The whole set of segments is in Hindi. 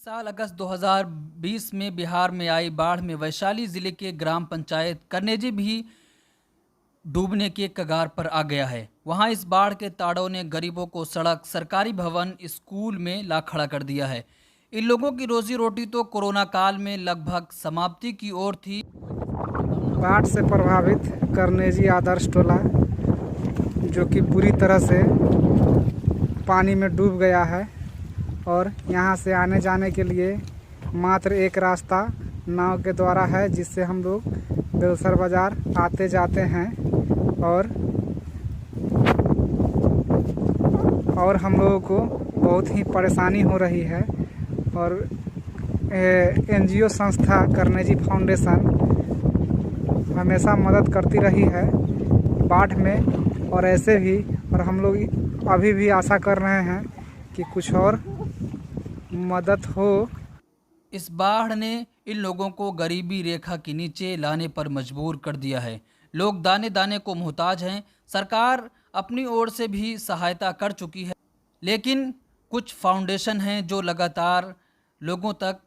साल अगस्त 2020 में बिहार में आई बाढ़ में वैशाली जिले के ग्राम पंचायत कन्नेजी भी डूबने के कगार पर आ गया है। वहां इस बाढ़ के ताड़ों ने गरीबों को सड़क, सरकारी भवन, स्कूल में ला खड़ा कर दिया है। इन लोगों की रोजी रोटी तो कोरोना काल में लगभग समाप्ति की ओर थी। बाढ़ से प्रभावित कन्नेजी आदर्श टोला जो कि पूरी तरह से पानी में डूब गया है और यहाँ से आने जाने के लिए मात्र एक रास्ता नाव के द्वारा है, जिससे हम लोग बेलसर बाज़ार आते जाते हैं और हम लोगों को बहुत ही परेशानी हो रही है। और एनजीओ संस्था कन्नेजी फाउंडेशन हमेशा मदद करती रही है बाढ़ में और ऐसे भी, और हम लोग अभी भी आशा कर रहे हैं कि कुछ और मदद हो। इस बाढ़ ने इन लोगों को गरीबी रेखा के नीचे लाने पर मजबूर कर दिया है। लोग दाने दाने को मोहताज हैं। सरकार अपनी ओर से भी सहायता कर चुकी है, लेकिन कुछ फाउंडेशन हैं जो लगातार लोगों तक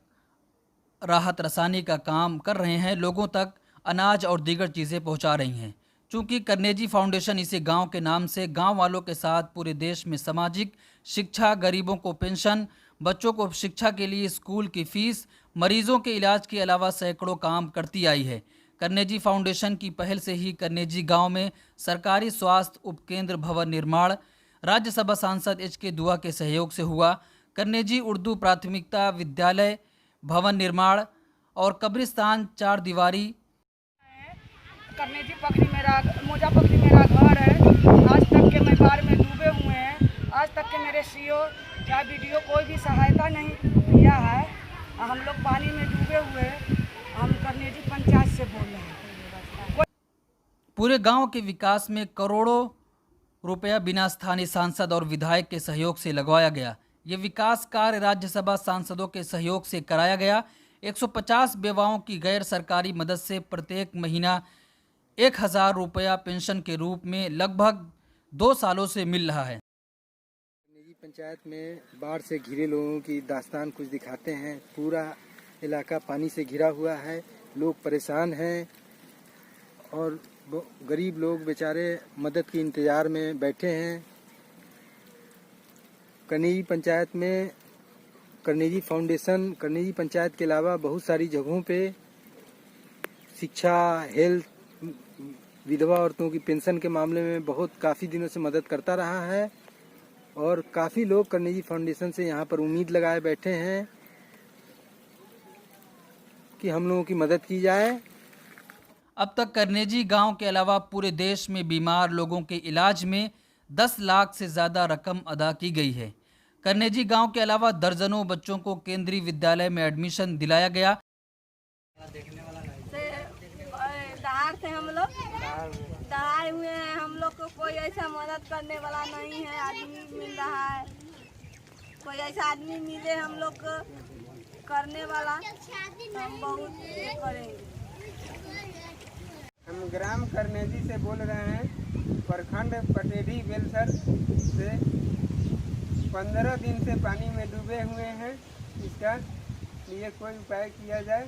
राहत रसानी का काम कर रहे हैं, लोगों तक अनाज और दीगर चीज़ें पहुंचा रही हैं। चूँकि कन्नेजी फाउंडेशन इसे गांव के नाम से गांव वालों के साथ पूरे देश में सामाजिक शिक्षा, गरीबों को पेंशन, बच्चों को शिक्षा के लिए स्कूल की फीस, मरीजों के इलाज के अलावा सैकड़ों काम करती आई है। कन्नेजी फाउंडेशन की पहल से ही कन्नेजी गांव में सरकारी स्वास्थ्य उपकेंद्र भवन निर्माण राज्यसभा सांसद एच.के. दुआ के सहयोग से हुआ। कन्नेजी उर्दू प्राथमिकता विद्यालय भवन निर्माण और कब्रिस्तान 4 दीवारी। कन्नेजी पखरी मेरा मोजा पखरी मेरा घर है। आज तक के मैं बाढ़ में डूबे हुए हैं। आज तक के मेरे सीओ या वीडियो कोई भी सहायता नहीं दिया है। हम लोग पानी में डूबे हुए हैं। हम कन्नेजी पंचायत से बोल रहे हैं। पूरे गांव के विकास में करोड़ों रुपया बिना स्थानीय सांसद और विधायक के सहयोग से लगवाया गया। ये विकास कार्य राज्यसभा सांसदों के सहयोग से कराया गया। 150 बेवाओं की गैर सरकारी मदद से प्रत्येक महीना 1000 रुपया पेंशन के रूप में लगभग 2 सालों से मिल रहा है। कन्नेजी पंचायत में बाढ़ से घिरे लोगों की दास्तान कुछ दिखाते हैं। पूरा इलाका पानी से घिरा हुआ है, लोग परेशान हैं और गरीब लोग बेचारे मदद के इंतज़ार में बैठे हैं। कन्नेजी पंचायत में कन्नेजी फाउंडेशन कन्नेजी पंचायत के अलावा बहुत सारी जगहों पे शिक्षा, हेल्थ, विधवा औरतों की पेंशन के मामले में काफ़ी दिनों से मदद करता रहा है और काफ़ी लोग कन्नेजी फाउंडेशन से यहाँ पर उम्मीद लगाए बैठे हैं कि हम लोगों की मदद की जाए। अब तक कन्नेजी गांव के अलावा पूरे देश में बीमार लोगों के इलाज में 10 लाख से ज़्यादा रकम अदा की गई है। कन्नेजी गांव के अलावा दर्जनों बच्चों को केंद्रीय विद्यालय में एडमिशन दिलाया गया। दहाड़ से हम लोग दहाड़ हुए हैं। हम लोग को कोई ऐसा मदद करने वाला नहीं है। आदमी मिल रहा है, कोई ऐसा आदमी मिले हम लोग को करने वाला, तो हम बहुत करेंगे। हम ग्राम कन्नेजी से बोल रहे हैं, प्रखंड पटेढ़ी बेलसर से। 15 दिन से पानी में डूबे हुए हैं। इसका लिए कोई उपाय किया जाए,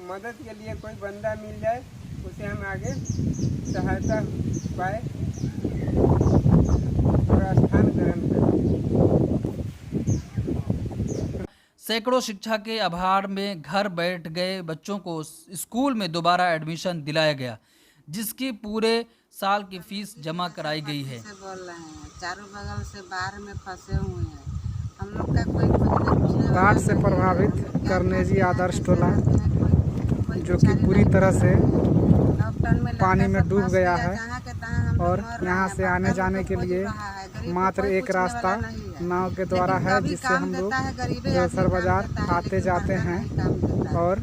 मदद के लिए कोई बंदा मिल जाए, उसे हम आगे सहायता पाए और स्थान ग्रहण करें। सैकड़ों शिक्षा के अभाव में घर बैठ गए बच्चों को स्कूल में दोबारा एडमिशन दिलाया गया, जिसकी पूरे साल की फीस जमा कराई गई है। बोल रहे हैं, चारों बगल से बाढ़ में फंसे हुए हैं। हम लोग का कोई बाढ़ से प्रभावित कन्नेजी आदर्श टोला जो कि पूरी तरह से पानी में डूब गया है और यहाँ से आने जाने के लिए मात्र एक रास्ता नाव के द्वारा है, जिससे हम लोग बेलसर बाज़ार आते जाते हैं। और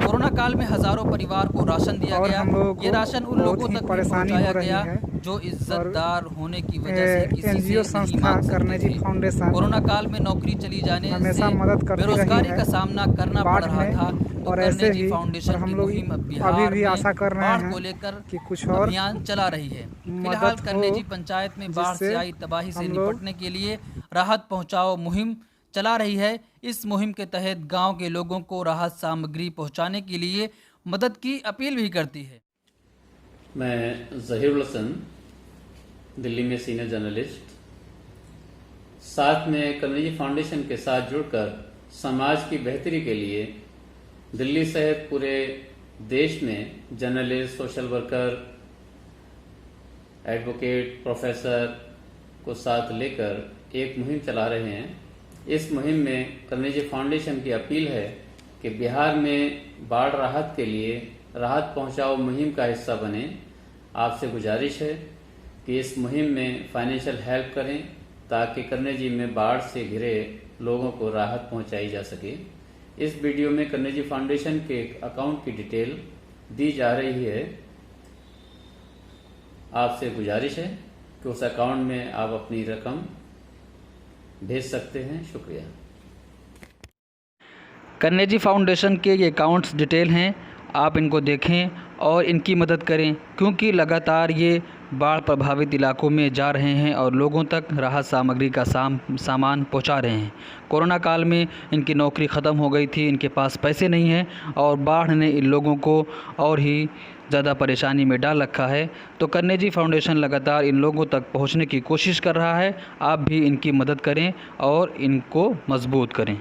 कोरोना काल में हजारों परिवार को राशन दिया गया। ये राशन उन लोगों तक पहुंचाया गया जो इज्जतदार होने की वजह से किसी एनजीओ से नहीं संस्था मांग सकते कन्नेजी थे। फाउंडेशन कोरोना काल में नौकरी चली जाने हमेशा से मदद करती रही बेरोजगारी है का सामना करना पड़ रहा था। तो और ऐसे कन्नेजी ही फाउंडेशन हम की लोग मुहिम अभी बिहार भी में आशा कर रहे बाढ़ हैं को लेकर कि कुछ और अभियान चला रही है। फिलहाल मदद हो, कन्नेजी पंचायत में बाढ़ से जिससे आई तबाही से हम लोग निपटने के लिए राहत पहुँचाओ मुहिम चला रही है। इस मुहिम के तहत गांव के लोगों को राहत सामग्री पहुंचाने के लिए मदद की अपील भी करती है। मैं ज़हीरुल हसन, दिल्ली में सीनियर जर्नलिस्ट, साथ में कर्नेजी फाउंडेशन के साथ जुड़कर समाज की बेहतरी के लिए दिल्ली सहित पूरे देश में journalist, social worker, advocate, professor को साथ लेकर एक मुहिम चला रहे हैं। इस मुहिम में कर्नेजी फाउंडेशन की अपील है कि बिहार में बाढ़ राहत के लिए राहत पहुंचाओ मुहिम का हिस्सा बने। आपसे गुजारिश है कि इस मुहिम में फाइनेंशियल हेल्प करें ताकि कर्नेजी में बाढ़ से घिरे लोगों को राहत पहुंचाई जा सके। इस वीडियो में कर्नेजी फाउंडेशन के अकाउंट की डिटेल दी जा रही है। आपसे गुजारिश है कि उस अकाउंट में आप अपनी रकम भेज सकते हैं। शुक्रिया। कर्नेजी फाउंडेशन के ये अकाउंट्स डिटेल हैं, आप इनको देखें और इनकी मदद करें, क्योंकि लगातार ये बाढ़ प्रभावित इलाकों में जा रहे हैं और लोगों तक राहत सामग्री का सामान पहुंचा रहे हैं। कोरोना काल में इनकी नौकरी ख़त्म हो गई थी, इनके पास पैसे नहीं हैं और बाढ़ ने इन लोगों को और ही ज़्यादा परेशानी में डाल रखा है। तो कर्नेजी फाउंडेशन लगातार इन लोगों तक पहुंचने की कोशिश कर रहा है। आप भी इनकी मदद करें और इनको मजबूत करें।